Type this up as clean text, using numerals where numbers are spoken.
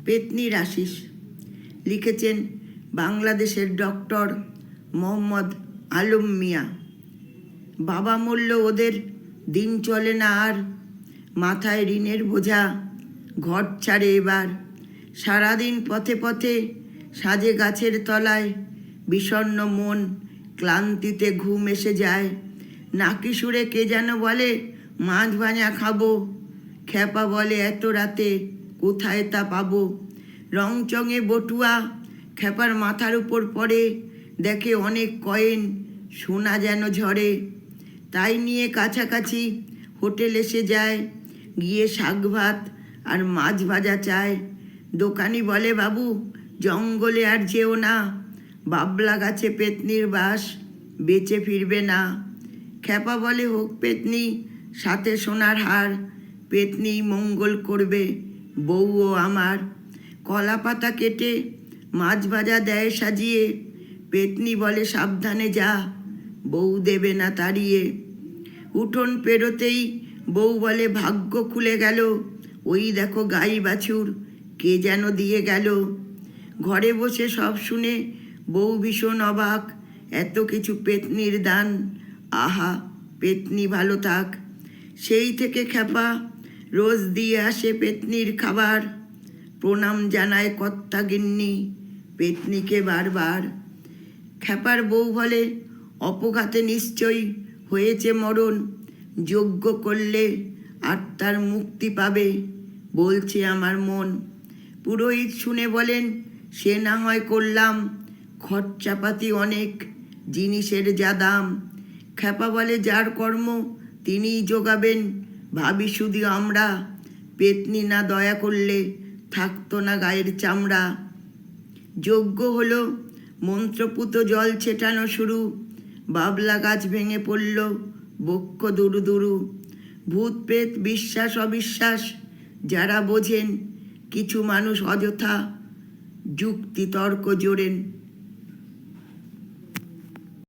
পেত্নির আশিস লিখেছেন বাংলাদেশের ডক্টর মোহাম্মদ আলম মিয়া। বাবা মরল, ওদের দিন চলে না আর, মাথায় ঋণের বোঝা ঘর ছাড়ে এবার। সারাদিন পথে পথে সাজে গাছের তলায়, বিষণ্ণ মন ক্লান্তিতে ঘুম এসে যায়। নাকি সুরে কে যেন বলে মাছ ভাজা খাবো, খ্যাপা বলে এত রাতে কোথায় তা পাবো। রংচঙে বটুয়া খ্যাপার মাথার উপর পড়ে, দেখে অনেক কয়েন সোনা যেন ঝরে। তাই নিয়ে কাছাকাছি হোটেল এসে যায়, গিয়ে শাক ভাত আর মাছ ভাজা চায়। দোকানি বলে বাবু জঙ্গলে আর যেও না, বাবলা গাছে পেত্নির বাস, বেঁচে ফিরবে না। খ্যাপা বলে হোক পেত্নি সাথে সোনার হার, পেত্নি মঙ্গল করবে বউও আমার। কলা পাতা কেটে মাছ ভাজা দেয় সাজিয়ে, পেত্নি বলে সাবধানে যা, বউ দেবে না তাড়িয়ে। উঠোন পেরোতেই বউ বলে ভাগ্য খুলে গেল, ওই দেখো গাই বাছুর কে যেন দিয়ে গেল। ঘরে বসে সব শুনে বউ ভীষণ অবাক, এত কিছু পেত্নির দান, আহা পেত্নি ভালো থাক। সেই থেকে খ্যাপা রোজ দিয়ে আসে পেত্নির খাবার, প্রণাম জানায় কর্তা গিন্নি পেত্নিকে বারবার। খ্যাপার বউ বলে অপঘাতে নিশ্চয়ই হয়েছে মরণ, যজ্ঞ করলে আত্মার মুক্তি পাবে বলছে আমার মন। পুরোহিত শুনে বলেন সে না হয় করলাম, খরচাপাতি অনেক জিনিসের যা দাম। খ্যাপা বলে যার কর্ম তিনিই যোগাবেন, ভাবি শুধু আমরা, পেত্নি না দয়া করলে থাকতো না গায়ের চামড়া। যজ্ঞ হলো, মন্ত্রপুত জল ছেটানো শুরু, বাবলা গাছ ভেঙে পড়ল বক্ষ দুরু দুরু। ভূত প্রেত বিশ্বাস অবিশ্বাস যারা বোঝেন, কিছু মানুষ অযথা যুক্তি তর্ক জোড়েন।